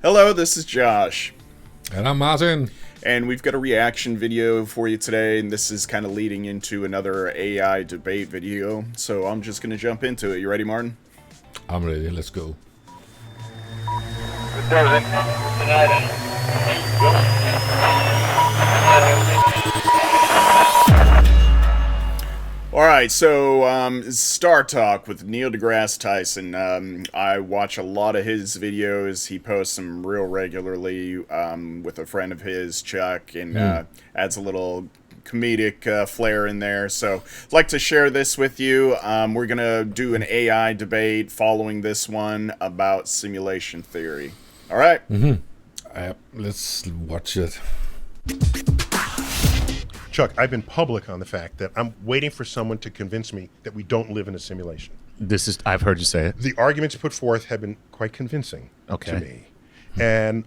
Hello, this is Josh. And I'm Martin. And we've got a reaction video for you today, and this is kind of leading into another AI debate video. So I'm just going to jump into it. You ready, Martin? I'm ready. Let's go. Alright, so Star Talk with Neil deGrasse Tyson. I watch a lot of his videos. He posts them real regularly with a friend of his, Chuck, and adds a little comedic flair in there. So I'd like to share this with you. We're going to do an AI debate following this one about simulation theory. Alright? Let's watch it. Chuck, I've been public on the fact that I'm waiting for someone to convince me that we don't live in a simulation. I've heard you say it. The arguments put forth have been quite convincing to me. And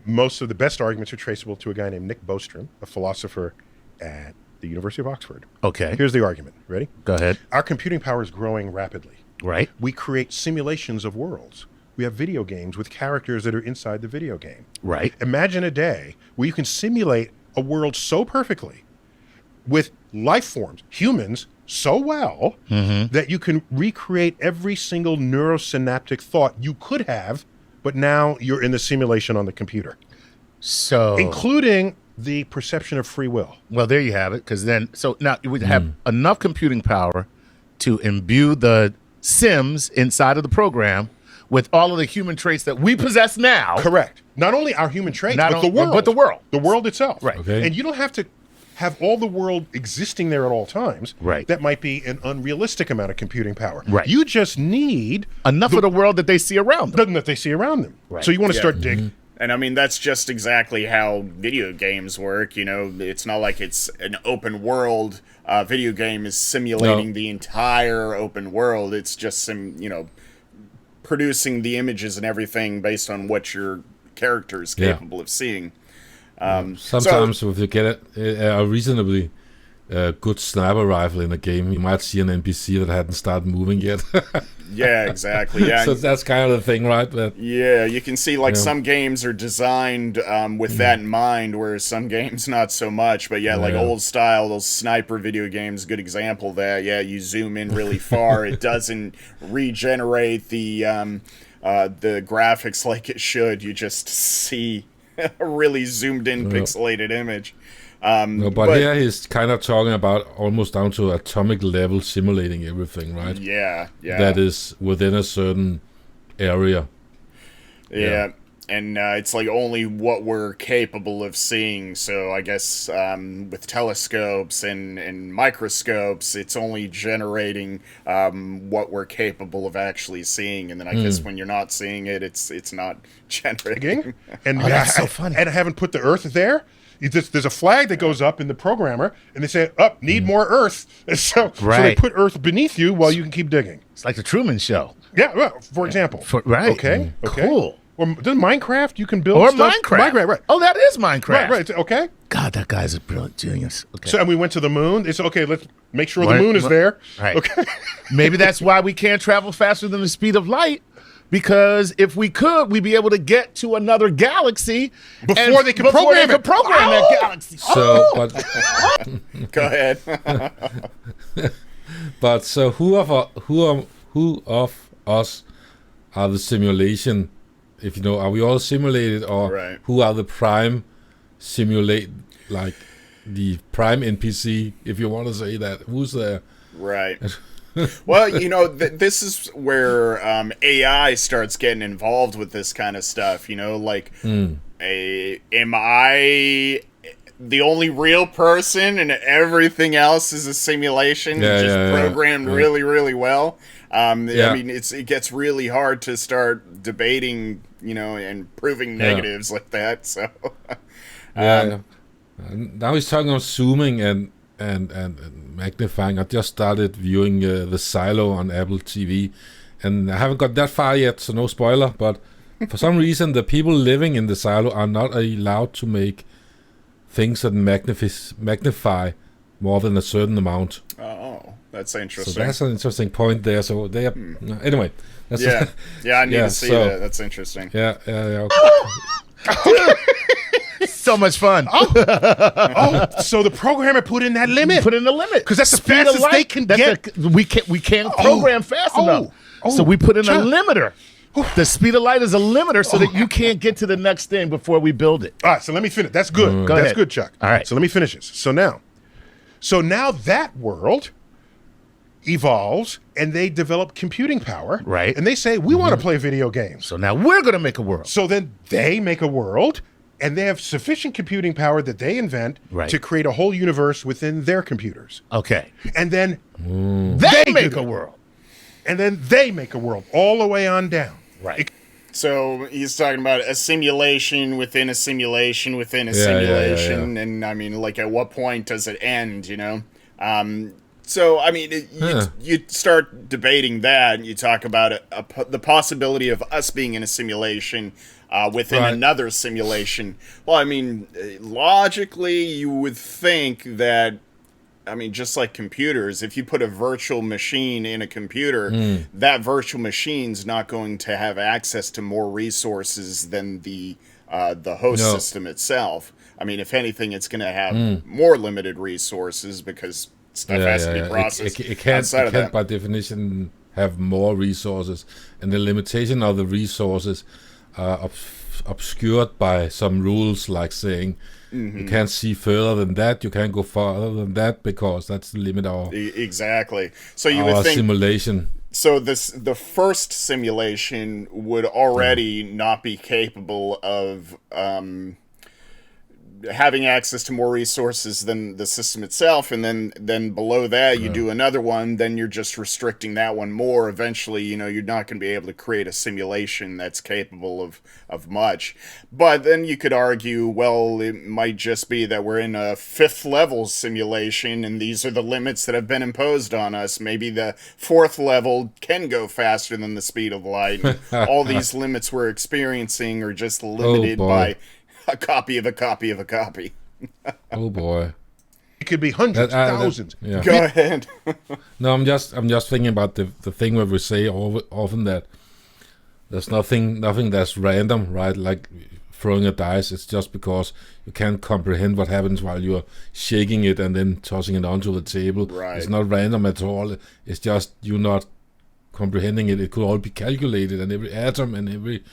most of the best arguments are traceable to a guy named Nick Bostrom, a philosopher at the University of Oxford. Okay. Here's the argument. Ready? Go ahead. Our computing power is growing rapidly. Right. We create simulations of worlds. We have video games with characters that are inside the video game. Right. Imagine a day where you can simulate a world so perfectly with life forms, humans, so well that you can recreate every single neurosynaptic thought you could have, but now you're in the simulation on the computer. So, including the perception of free will. well, there you have it. Because then, so now you would have enough computing power to imbue the Sims inside of the program with all of the human traits that we possess now. Correct. Not only our human traits, but the world. But the world. The world itself. Right. Okay. And you don't have to have all the world existing there at all times. Right. That might be an unrealistic amount of computing power. Right. You just need Enough of the world that they see around them. that they see around them. Right. So you want to start digging. And I mean, that's just exactly how video games work. You know, it's not like it's an open world video game is simulating the entire open world. It's just producing the images and everything based on what your character is capable of seeing. Sometimes if you get a reasonably good sniper rifle in a game, you might see an NPC that hadn't started moving yet. Yeah, exactly. Yeah. So that's kind of the thing, right? But yeah, you can see some games are designed with that in mind, whereas some games not so much. But like old style, those sniper video games, good example of that. Yeah, you zoom in really far. It doesn't regenerate the graphics like it should. You just see a really zoomed in pixelated image. But here he's kind of talking about almost down to atomic level simulating everything, right? Yeah. That is within a certain area. Yeah. And it's like only what we're capable of seeing. So I guess with telescopes and microscopes, it's only generating what we're capable of actually seeing. And then I guess when you're not seeing it, it's not generating. And that's so funny. And I haven't put the Earth there. There's a flag that goes up in the programmer, and they say, need more Earth. And so they put Earth beneath you while you can keep digging. It's like the Truman Show. Yeah, well, for example. Okay. Cool. Or does Minecraft, you can build Or stuff? Minecraft. Right. Oh, that is Minecraft. Right. Okay. God, that guy's a brilliant genius. Okay. So, and we went to the moon. It's okay, let's make sure the moon is there. Right. Okay. Maybe that's why we can't travel faster than the speed of light. Because if we could, we'd be able to get to another galaxy before they could program that galaxy. So, Go ahead. but so who of us are the simulation? If you know, are we all simulated, or who are the prime simulate, like the prime NPC, if you want to say that? Who's there? Right. Well, this is where AI starts getting involved with this kind of stuff. Like, am I the only real person and everything else is a simulation programmed really, really well? I mean, it gets really hard to start debating, and proving negatives like that. So, now he's talking about zooming and magnifying. I just started viewing the Silo on Apple TV, and I haven't got that far yet, so no spoiler. But for some reason, the people living in the Silo are not allowed to make things that magnify more than a certain amount. Oh, That's interesting. So that's an interesting point there. So they are, anyway. That's I need to see that. That's interesting. Yeah. So much fun. So the programmer put in that limit. Put in the limit because that's the fastest they can get. We can't program fast enough. So we put in a limiter. The speed of light is a limiter so that you can't get to the next thing before we build it. All right, so let me finish. That's good. Go That's ahead. good, Chuck. All right. So let me finish this. So now that world evolves and they develop computing power. Right. And they say, we want to play video games. So now we're going to make a world. So then they make a world and they have sufficient computing power that they invent to create a whole universe within their computers. Okay. And then They make a world. And then they make a world all the way on down. Right. So he's talking about a simulation within a simulation within a simulation. And I mean, like, at what point does it end, you know? So, I mean, you start debating that, and you talk about the possibility of us being in a simulation within another simulation. Well, I mean, logically, you would think that, I mean, just like computers, if you put a virtual machine in a computer, that virtual machine's not going to have access to more resources than the host system itself. I mean, if anything, it's going to have more limited resources because stuff has to be processed. It can't by definition have more resources, and the limitation of the resources are obscured by some rules, like saying you can't see further than that, you can't go farther than that, because that's the limit of exactly. So you would think simulation. So the first simulation would already not be capable of having access to more resources than the system itself, and then below that you do another one, then you're just restricting that one more. Eventually, you know, you're not going to be able to create a simulation that's capable of much. But then you could argue, well, it might just be that we're in a 5th level simulation, and these are the limits that have been imposed on us. Maybe the 4th level can go faster than the speed of light. All these limits we're experiencing are just limited by a copy of a copy of a copy. Oh boy! It could be hundreds, thousands. Go ahead. No, I'm just thinking about the thing where we say often that there's nothing that's random, right? Like throwing a dice. It's just because you can't comprehend what happens while you're shaking it and then tossing it onto the table. Right. It's not random at all. It's just you not comprehending it. It could all be calculated, and every atom and every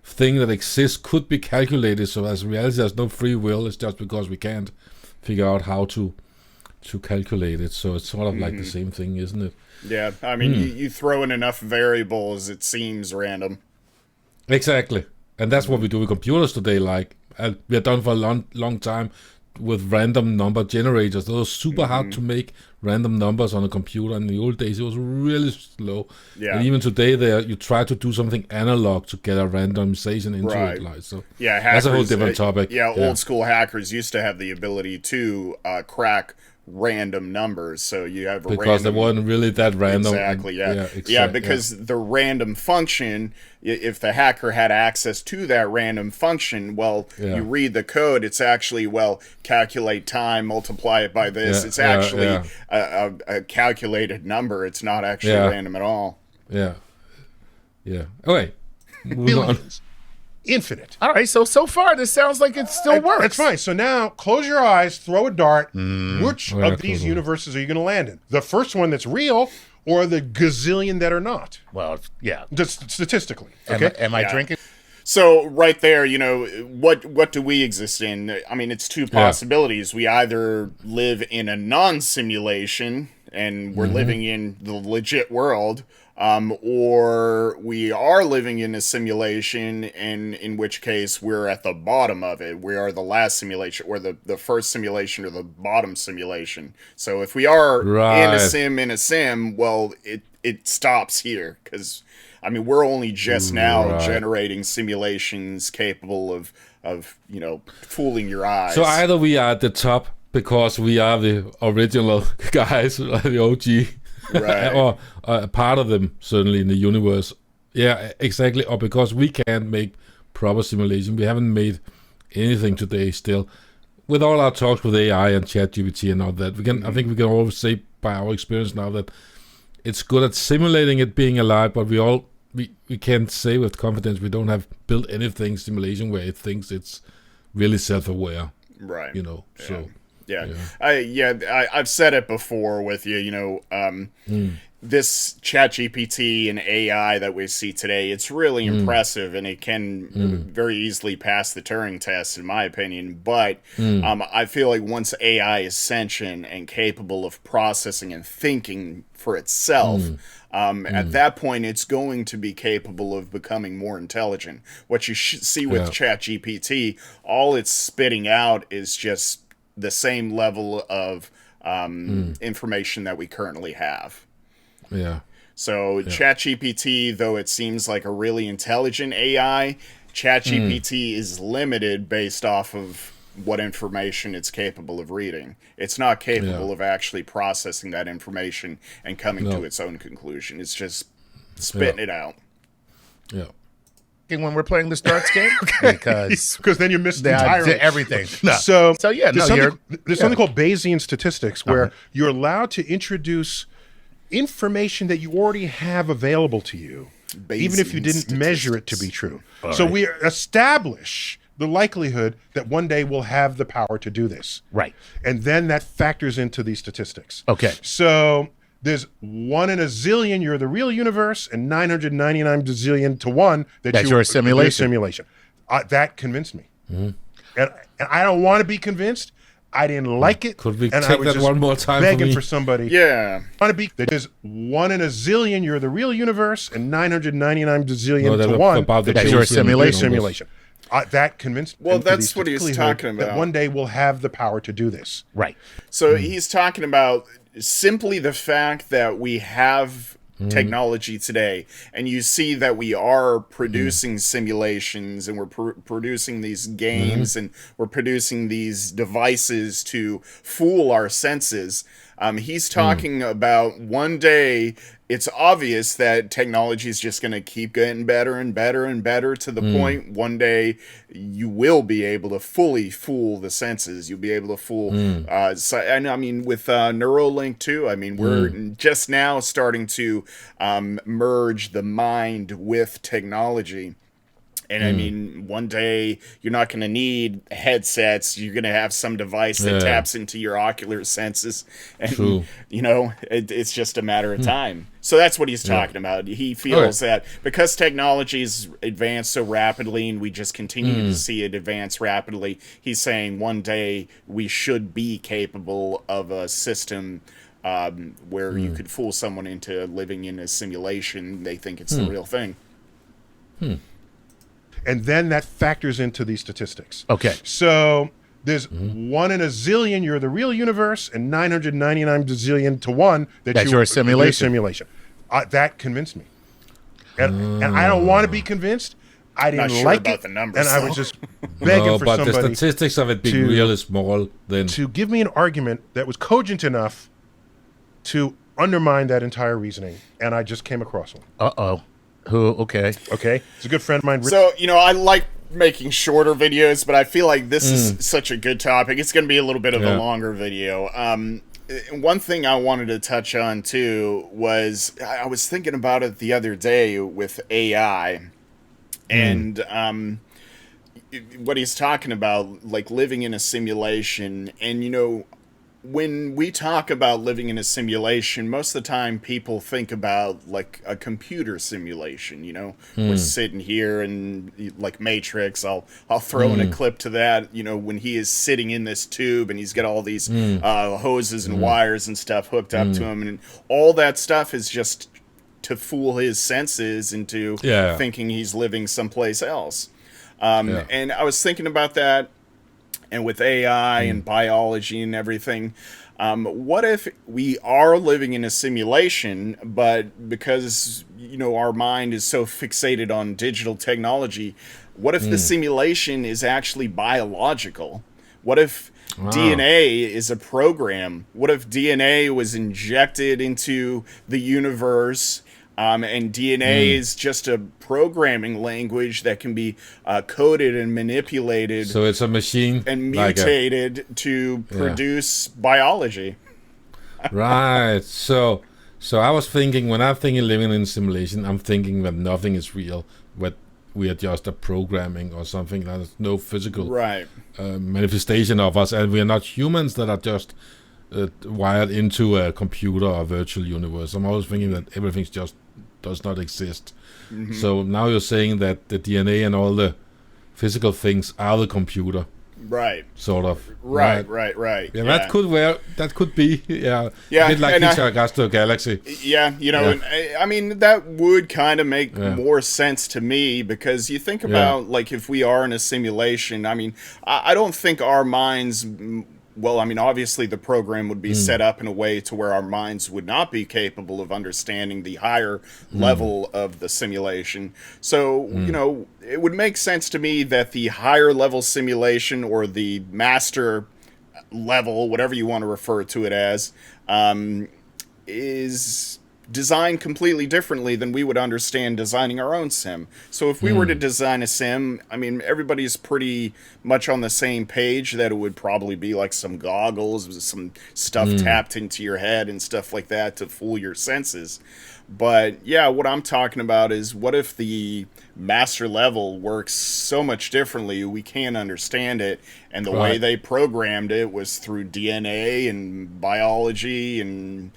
thing that exists could be calculated. So as reality, there's no free will. It's just because we can't figure out how to calculate it. So it's sort of like the same thing, isn't it? Yeah, I mean, you throw in enough variables, it seems random. Exactly, and that's what we do with computers today. Like we have done for a long time with random number generators. Those are super hard to make random numbers on a computer. In the old days, it was really slow. Yeah. And even today, you try to do something analog to get a randomization into it. Like, so hackers, that's a whole different topic. Old school hackers used to have the ability to crack random numbers, so you have because they weren't really that random. Exactly. Because the random function, if the hacker had access to that random function, you read the code, it's actually calculate time, multiply it by this. It's actually a calculated number. It's not actually random at all. Yeah. Okay. Billions. Infinite. All right, so far this sounds like it still works. That's fine. So now close your eyes, throw a dart. Which of these universes are you going to land in? The first one that's real, or the gazillion that are not? Well, yeah. Just statistically. Okay. Am I drinking? So right there, you know, what do we exist in? I mean, it's two possibilities. We either live in a non-simulation and we're living in the legit world, or we are living in a simulation, and in which case we're at the bottom of it. We are the last simulation, or the first simulation, or the bottom simulation. So if we are in a sim, well, it stops here, because I mean, we're only just now generating simulations capable of you know, fooling your eyes. So either we are at the top because we are the original guys, the OG, or part of them, certainly in the universe. Yeah, exactly. Or because we can't make proper simulation. We haven't made anything today still. With all our talks with AI and ChatGPT and all that, I think we can always say by our experience now that it's good at simulating it being alive, but we can't say with confidence we don't have built anything simulation where it thinks it's really self-aware. Right. You know. Yeah. So. I've said it before with you. You know, this ChatGPT and AI that we see today, it's really impressive, and it can very easily pass the Turing test, in my opinion. But I feel like once AI is sentient and capable of processing and thinking for itself, at that point, it's going to be capable of becoming more intelligent. What you see with ChatGPT, all it's spitting out is just the same level of information that we currently have. Yeah. So ChatGPT, though it seems like a really intelligent AI, ChatGPT is limited based off of what information it's capable of reading. It's not capable of actually processing that information and coming to its own conclusion. It's just spitting it out. Yeah. When we're playing this darts game, because then you miss entirely everything. So yeah, there's something called Bayesian Statistics where you're allowed to introduce information that you already have available to you, even if you didn't measure it to be true. So we establish the likelihood that one day we'll have the power to do this. Right. And then that factors into these statistics. Okay. So there's 1 in a zillion you're the real universe, and 999 bazillion to 1 that you're a simulation. That convinced me. And I don't want to be convinced. I didn't like it. Could we and take that one more time begging for for somebody. Yeah. Want to be that is 1 in a zillion you're the real universe, and 999 bazillion to 1 that you're a simulation. That convinced me. Well, that's what he's talking about. That one day we'll have the power to do this. Right. So he's talking about simply the fact that we have technology today, and you see that we are producing simulations, and we're producing these games, and we're producing these devices to fool our senses. He's talking about one day it's obvious that technology is just going to keep getting better and better and better to the point one day you will be able to fully fool the senses. You'll be able to fool. And I mean, with Neuralink too, I mean, we're just now starting to merge the mind with technology. And I mean, one day you're not going to need headsets. You're going to have some device that taps into your ocular senses. And, you know, it's just a matter of time. So that's what he's talking about. He feels that because technology has advanced so rapidly and we just continue to see it advance rapidly, he's saying one day we should be capable of a system where you could fool someone into living in a simulation. They think it's the real thing. And then that factors into these statistics. Okay. So there's 1 in a zillion you're the real universe, and 999 bazillion to 1 that you're a simulation. That convinced me. And I don't want to be convinced. I didn't like it. The numbers, and I was just begging for somebody. But the statistics of it being really small, then to give me an argument that was cogent enough to undermine that entire reasoning, and I just came across one. Okay. It's a good friend of mine. So, you know, I like making shorter videos, but I feel like this is such a good topic. It's going to be a little bit of a longer video. One thing I wanted to touch on, too, was I was thinking about it the other day with AI. And what he's talking about, like living in a simulation. And, you know, when we talk about living in a simulation, most of the time people think about like a computer simulation, you know. We're sitting here and like Matrix, I'll throw in a clip to that, you know, when he is sitting in this tube and he's got all these hoses and wires and stuff hooked up to him, and all that stuff is just to fool his senses into thinking he's living someplace else. And I was thinking about that. And with AI and biology and everything, what if we are living in a simulation, but because, you know, our mind is so fixated on digital technology, what if the simulation is actually biological? What if DNA is a program? What if DNA was injected into the universe? And DNA is just a programming language that can be coded and manipulated. So it's a machine and mutated to produce biology. Right. So I was thinking, when I'm thinking living in simulation, I'm thinking that nothing is real, but we are just a programming or something. There's no physical manifestation of us, and we are not humans that are just wired into a computer or virtual universe. I'm always thinking that everything just does not exist. Mm-hmm. So now you're saying that the DNA and all the physical things are the computer. Right. Sort of. Right. Yeah, that could be. Yeah. Yeah. A bit like Hitchhiker's to a Galaxy. Yeah, And, I mean, that would kind of make more sense to me, because you think about, like, if we are in a simulation, I mean, I don't think our minds... Well, I mean, obviously the program would be set up in a way to where our minds would not be capable of understanding the higher level of the simulation. So, it would make sense to me that the higher level simulation, or the master level, whatever you want to refer to it as, is designed completely differently than we would understand designing our own sim. So if we were to design a sim, I mean, everybody's pretty much on the same page that it would probably be like some goggles with some stuff tapped into your head and stuff like that to fool your senses. But yeah, what I'm talking about is, what if the master level works so much differently we can't understand it, and the way they programmed it was through DNA and biology and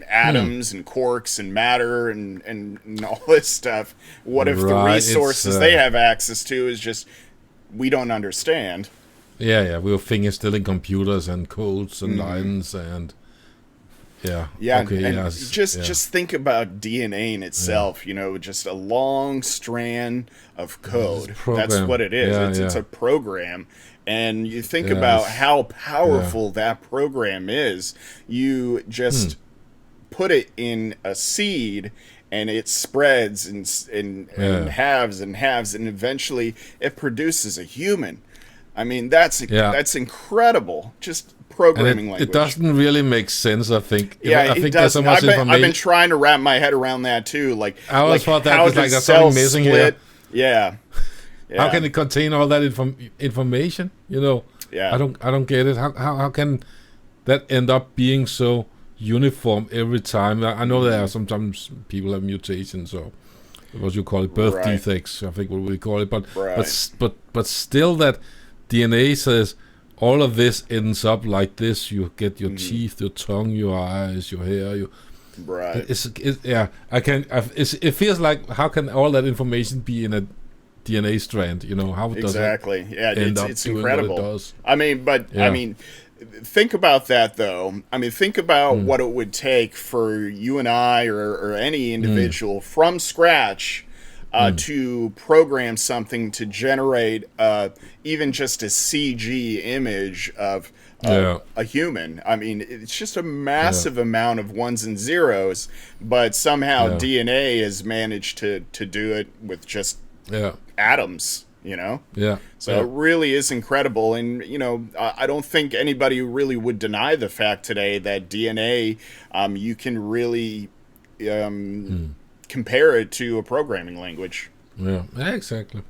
atoms and quarks and matter and all this stuff. What if the resources they have access to is just we don't understand? Yeah, we're thinking still in computers and codes and lines and... Just think about DNA in itself. Just a long strand of code. That's what it is. It's a program, and you think about how powerful that program is. You just put it in a seed, and it spreads and halves and halves, and eventually it produces a human. I mean, that's incredible. Just programming language. It doesn't really make sense, I think. I think there's so much information. I've been trying to wrap my head around that too. Like, I always thought that was like there's something missing here. Yeah. How can it contain all that information? Yeah. I don't get it. How can that end up being so uniform every time? I know there are sometimes people have mutations, or what you call it, birth defects, I think what we call it. But still, that DNA says all of this ends up like this. You get your teeth, your tongue, your eyes, your hair. It feels like, how can all that information be in a DNA strand? How does exactly? Yeah, it's incredible. What it does? I mean, think about that though. I mean, think about what it would take for you and I, or any individual from scratch. To program something to generate even just a CG image of a human. I mean, it's just a massive amount of ones and zeros, but somehow DNA has managed to do it with just atoms, So it really is incredible. And, I don't think anybody really would deny the fact today that DNA, you can really... compare it to a programming language. Yeah, exactly.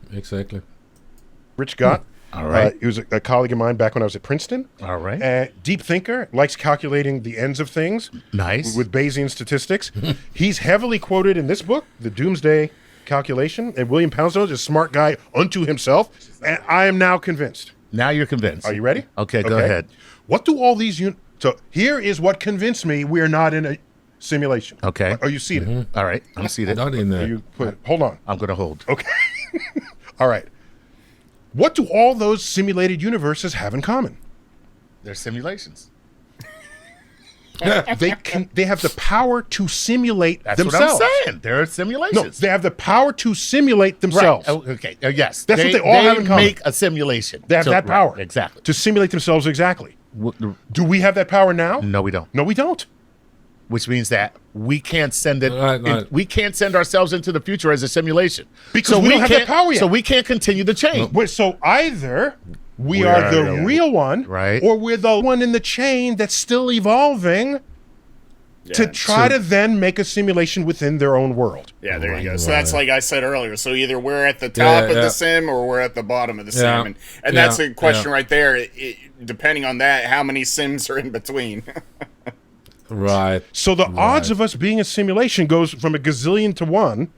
Rich Gott. All right. He was a colleague of mine back when I was at Princeton. All right. Deep thinker, likes calculating the ends of things. Nice. With Bayesian statistics. He's heavily quoted in this book, The Doomsday Calculation. And William Poundstone is a smart guy unto himself. And I am now convinced. Now you're convinced. Are you ready? Okay, go ahead. What do all these... So here is what convinced me we are not in a simulation. Okay. Are you seated? All right. I'm seated. Not in there. Hold on. I'm going to hold. Okay. All right. What do all those simulated universes have in common? They're simulations. They have the power to simulate themselves. That's what I'm saying. They're simulations. No, they have the power to simulate themselves. Right. Oh, okay. Yes. That's what they all have in common. They make a simulation. They have that power. Right. Exactly. To simulate themselves exactly. Do we have that power now? No, we don't. No, we don't. Which means that we can't send it. We can't send ourselves into the future as a simulation because we don't have that power yet. So we can't continue the chain. So either we are the real one, right, or we're the one in the chain that's still evolving to try to then make a simulation within their own world. Yeah, there you go. So that's like I said earlier. So either we're at the top of the sim or we're at the bottom of the sim, and that's a question right there. Depending on that, how many sims are in between? Right. So the odds of us being a simulation goes from a gazillion to 1.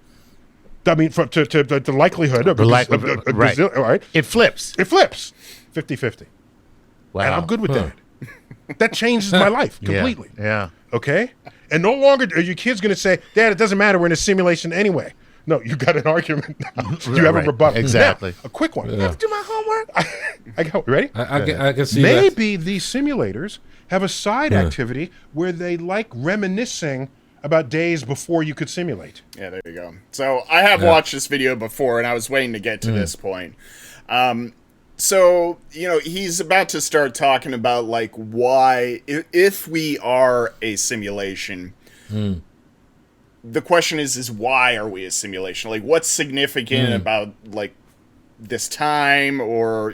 I mean, to the likelihood of a gazillion, right? It flips. It flips. 50-50. Wow. And I'm good with that. That changes my life completely. Yeah. Okay? And no longer are your kids going to say, Dad, it doesn't matter. We're in a simulation anyway. No, you got an argument now. You have a rebuttal. Exactly. Now, a quick one. I have to do my homework. I go. Ready? I can see Maybe these simulators have a side activity where they like reminiscing about days before you could simulate. Yeah, there you go. So I have watched this video before, and I was waiting to get to this point. So, he's about to start talking about, like, why, if we are a simulation, the question is why are we a simulation? Like, what's significant about, like, this time, or,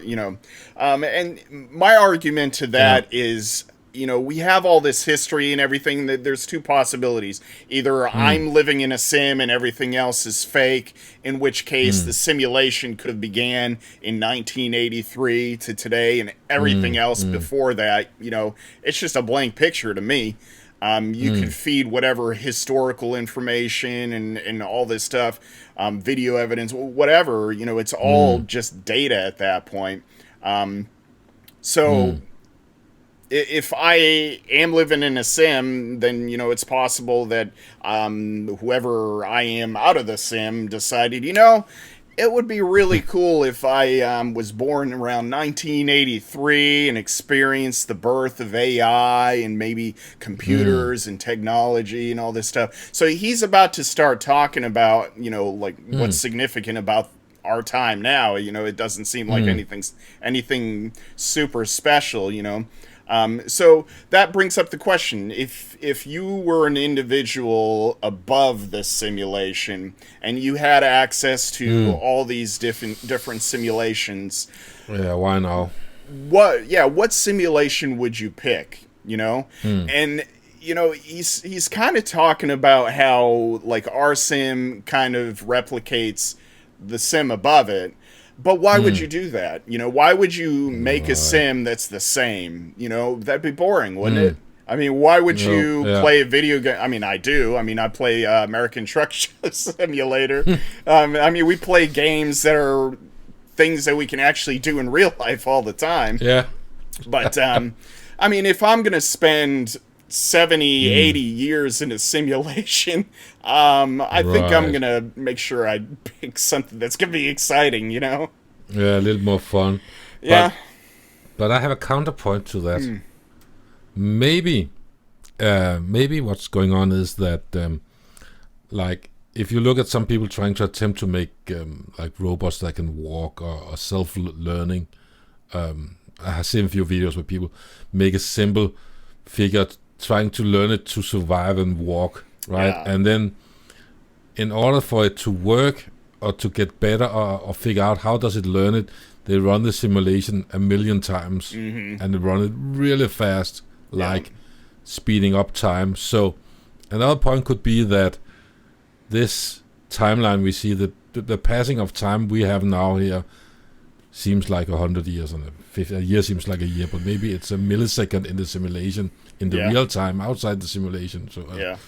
and my argument to that is, we have all this history and everything. There's two possibilities. Either I'm living in a sim and everything else is fake, in which case the simulation could have began in 1983 to today, and everything else before that, it's just a blank picture to me. You can feed whatever historical information and all this stuff, video evidence, whatever, it's all just data at that point. If I am living in a sim, then, it's possible that whoever I am out of the sim decided, it would be really cool if I was born around 1983 and experienced the birth of AI and maybe computers and technology and all this stuff. So he's about to start talking about, what's significant about our time now. It doesn't seem like anything super special, So that brings up the question: if you were an individual above this simulation and you had access to all these different simulations, why now? What simulation would you pick? And he's kind of talking about how, like, our sim kind of replicates the sim above it. But why would you do that? Why would you make a sim that's the same? That'd be boring, wouldn't it? I mean, why would you play a video game? I mean, I do. I mean, I play American Truck Simulator. We play games that are things that we can actually do in real life all the time. Yeah. But, if I'm going to spend 70, 80 years in a simulation, I think I'm going to make sure I pick something that's going to be exciting, Yeah, a little more fun. Yeah. But I have a counterpoint to that. Maybe what's going on is that, like, if you look at some people trying to attempt to make, like, robots that can walk or self-learning, I have seen a few videos where people make a simple figure trying to learn it to survive and walk, right? Yeah. And then in order for it to work or to get better or figure out how does it learn it, they run the simulation 1,000,000 times and they run it really fast, like speeding up time. So another point could be that this timeline we see, the passing of time we have now here seems like 100 years, and a year seems like a year, but maybe it's a millisecond in the simulation, in the real time outside the simulation. So I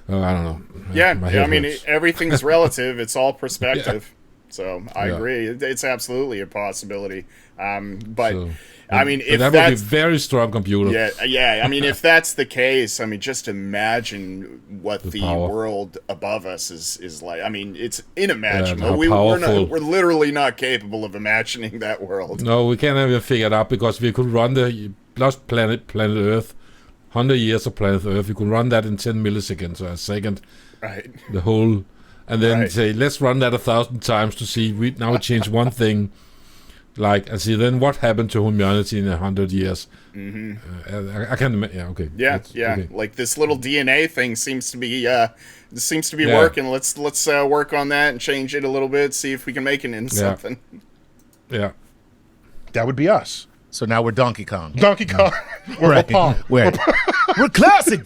don't know. Everything's relative. It's all perspective. So I agree. It's absolutely a possibility. If that would be a very strong computer. If that's the case, just imagine what the world above us is like. It's inimaginable. We're literally not capable of imagining that world. No, we can't even figure it out, because we could run the lost planet Earth, 100 years of planet Earth. We could run that in 10 milliseconds or a second. Right. The whole, and then say, let's run that 1,000 times to see. We change one thing. And see then what happened to humanity in 100 years. I can't imagine. Yeah, okay. Okay. Like, this little DNA thing seems to be working. Let's work on that and change it a little bit. See if we can make it into something. Yeah, that would be us. So now we're Donkey Kong. We're Pong. We're classic.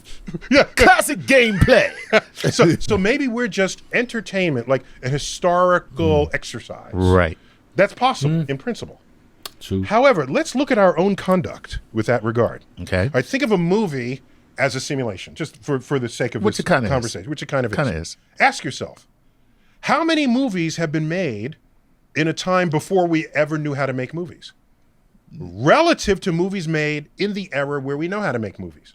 Classic gameplay. So maybe we're just entertainment, like a historical exercise. Right. That's possible in principle. True. However, let's look at our own conduct with that regard. Okay. I think of a movie as a simulation, just for the sake of Which this it kinda conversation, is. which it kind of Kinda is. is. Ask yourself, how many movies have been made in a time before we ever knew how to make movies, relative to movies made in the era where we know how to make movies?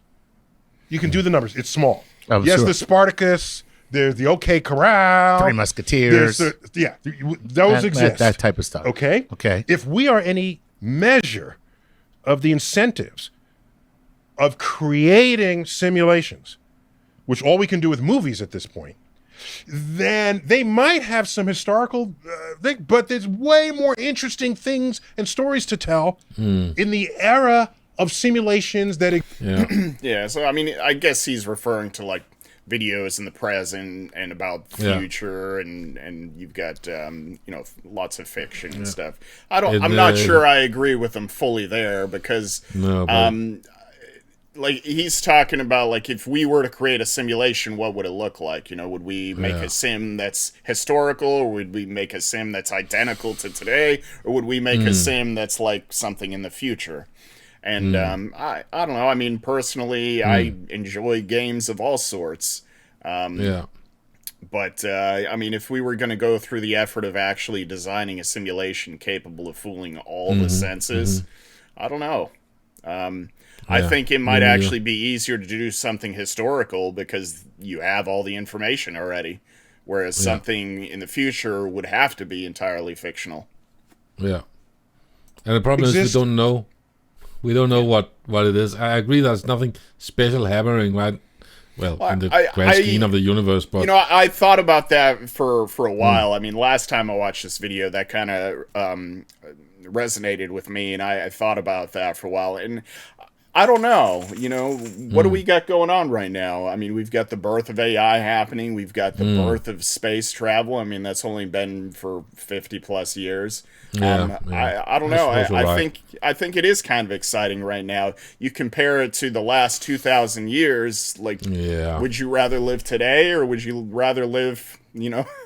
You can do the numbers. It's small. Oh, yes, sure. the Spartacus, there's the OK Corral. Three Musketeers. Those exist. That type of stuff. Okay? Okay. If we are any measure of the incentives of creating simulations, which all we can do with movies at this point, then they might have some historical thing, but there's way more interesting things and stories to tell in the era of simulations that Yeah, so I mean, I guess he's referring to like videos in the present and about the future, and you've got lots of fiction and stuff. I'm not sure I agree with him fully there, because like he's talking about, like, if we were to create a simulation, what would it look like? Would we make a sim that's historical, or would we make a sim that's identical to today, or would we make a sim that's like something in the future? And I don't know. I mean, personally, I enjoy games of all sorts. But I mean, if we were going to go through the effort of actually designing a simulation capable of fooling all the senses, I don't know. I think it might actually be easier to do something historical because you have all the information already, whereas something in the future would have to be entirely fictional. Yeah. And the problem is we don't know. We don't know what it is. I agree there's nothing special happening, right? Well, in the grand scheme of the universe. But I thought about that for a while. I mean, last time I watched this video, that kind of resonated with me, and I thought about that for a while. And I don't know, what do we got going on right now? I mean, we've got the birth of AI happening. We've got the birth of space travel. I mean, that's only been for 50 plus years. I don't know. I think it is kind of exciting right now. You compare it to the last 2,000 years. Like, would you rather live today, or would you rather live,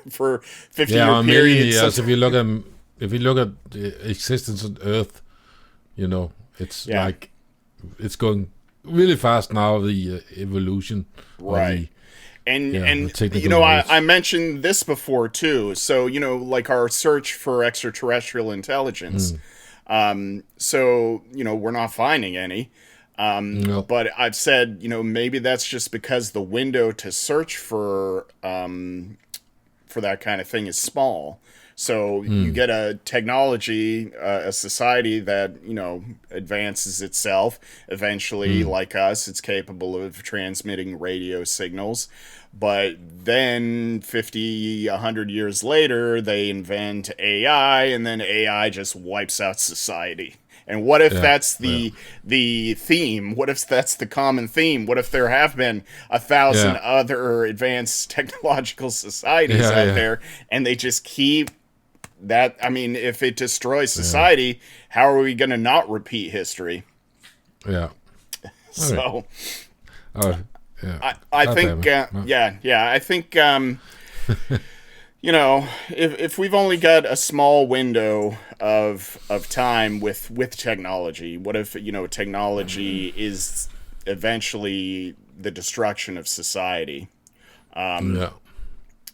for 50-year periods? Yes. If you look at the existence on Earth, it's like it's going really fast now. The evolution, right? I mentioned this before too. So, like our search for extraterrestrial intelligence. So, we're not finding any. But I've said, maybe that's just because the window to search for that kind of thing is small. So you get a technology, a society that, advances itself. Eventually, like us, it's capable of transmitting radio signals. But then 50, 100 years later, they invent AI, and then AI just wipes out society. And what if that's the theme? What if that's the common theme? What if there have been 1,000 other advanced technological societies out there, and they just keep that? I mean, if it destroys society, how are we going to not repeat history? Yeah. So, I think, I think, if we've only got a small window of time with technology, what if, technology is eventually the destruction of society?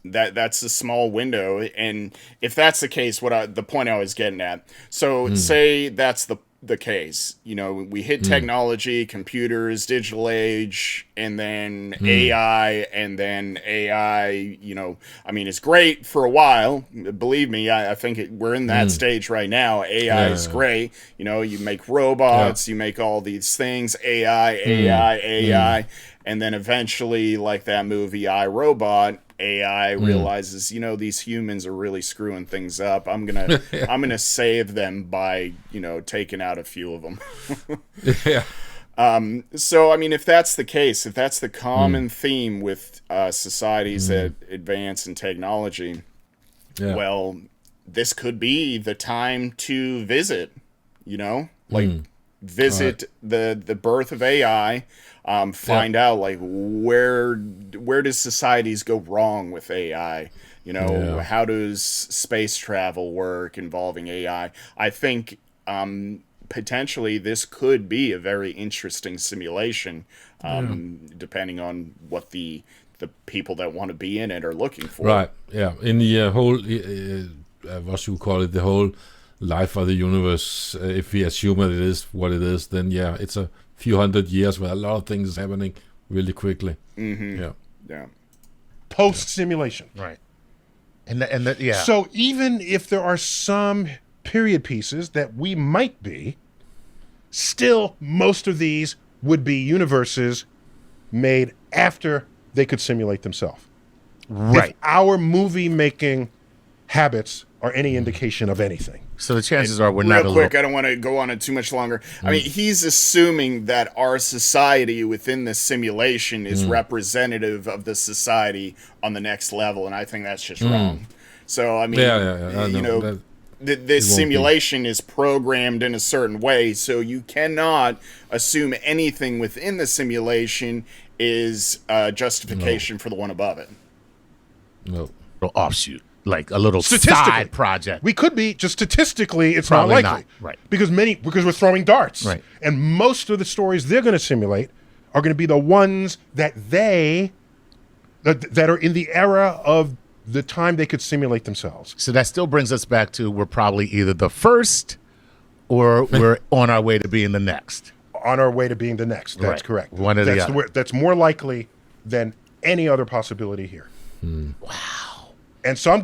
That's a small window, and if that's the case, the point I was getting at. So say that's the case. We hit technology, computers, digital age, and then AI, and then AI. I mean, it's great for a while. Believe me, I think we're in that stage right now. AI is great. You make robots, you make all these things. AI, and then eventually, like that movie I, Robot. AI realizes, these humans are really screwing things up. I'm gonna save them by, taking out a few of them. So I mean, if that's the case, if that's the common theme with societies that advance in technology, well, this could be the time to visit. Visit the birth of AI. Find out, like, where does societies go wrong with AI? How does space travel work involving AI? I think potentially this could be a very interesting simulation, depending on what the people that want to be in it are looking for. Right. Yeah. In the whole, what should we call it? The whole life of the universe. If we assume that it is what it is, then yeah, it's a few hundred years where a lot of things is happening really quickly. Mm-hmm. Yeah. Post simulation. Right. And yeah. So even if there are some period pieces that we might be, still most of these would be universes made after they could simulate themselves. Right. If our movie making habits are any indication of anything. So the chances are we're Real not quick, I don't want to go on it too much longer. I mean, he's assuming that our society within the simulation is representative of the society on the next level, and I think that's just wrong. So, I mean, you know, this simulation is programmed in a certain way, so you cannot assume anything within the simulation is justification for the one above it. No. offshoot, like a little Statistically, side project. We could be, just statistically, it's Probably not likely. not, right. Because we're throwing darts. Right. And most of the stories they're going to simulate are going to be the ones that that are in the era of the time they could simulate themselves. So that still brings us back to we're probably either the first or we're on our way to being the next. On our way to being the next. That's Right. correct. One or the other. That's more likely than any other possibility here. Wow. And so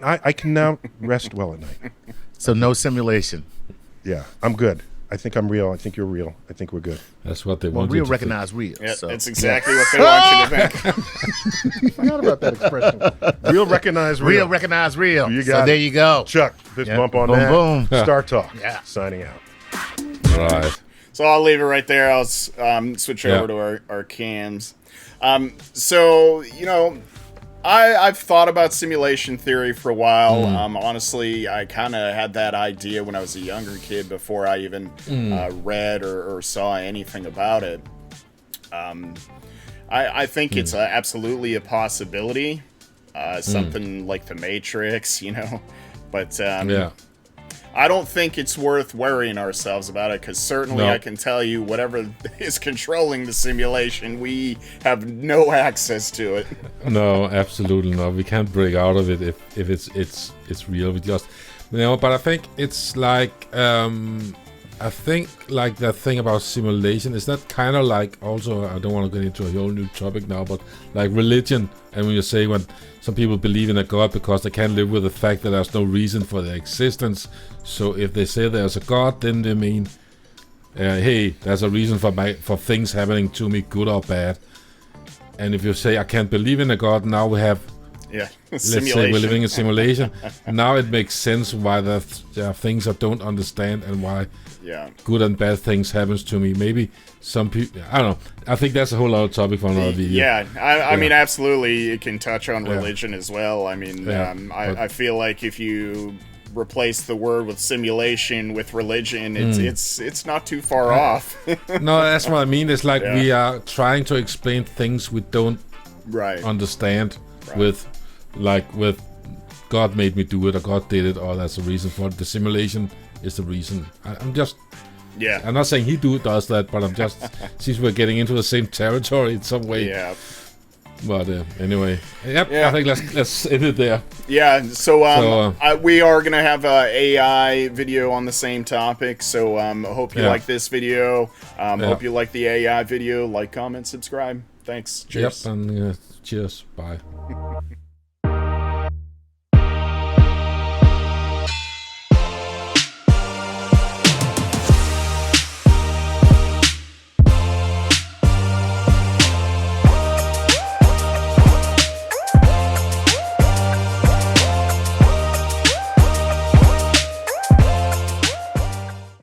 I can now rest well at night. So no simulation. Yeah, I'm good. I think I'm real. I think you're real. I think we're good. That's what they Well, want. real you to recognize real. Yeah, So. that's exactly what they want you to think. Forgot about that expression. Real recognize real. Real recognize real. You so got there it. you go. Chuck, fist Yeah. bump on Boom, that. boom. Star Talk. Yeah. Signing out. take. Right. So I'll leave it right there. I'll switch over to our cams. So, you know, I've thought about simulation theory for a while. Honestly, I kind of had that idea when I was a younger kid before I even read or saw anything about it. I think it's absolutely a possibility. Something like the Matrix, you know. But Yeah. I don't think it's worth worrying ourselves about it, because certainly No. I can tell you whatever is controlling the simulation, we have no access to it. No, absolutely not. We can't break out of it if it's real. We just, you know. But I think it's like I think like that thing about simulation is that kind of like, also, I don't want to get into a whole new topic now, but like religion. And when you say when some people believe in a god because they can't live with the fact that there's no reason for their existence. So if they say there's a god, then they mean, hey, there's a reason for things happening to me, good or bad. And if you say I can't believe in a god, now we have, Yeah, let's say we're living in simulation. Now it makes sense why there are things I don't understand and why good and bad things happens to me. Maybe some people, I don't know. I think that's a whole other topic for another video. Yeah, I mean, absolutely, it can touch on religion as well. I mean, I feel like if you replace the word with simulation with religion, it's not too far off. No, that's what I mean. It's like we are trying to explain things we don't understand with God made me do it, or God did it, or that's a reason for it. The simulation is the reason. I'm just, I'm not saying he does that, but I'm just, since we're getting into the same territory in some way. Yeah. But anyway, I think let's end it there. Yeah, so we are gonna have a AI video on the same topic. So hope you like this video. Hope you like the AI video. Like, comment, subscribe. Thanks. Cheers. Yep, and cheers. Bye.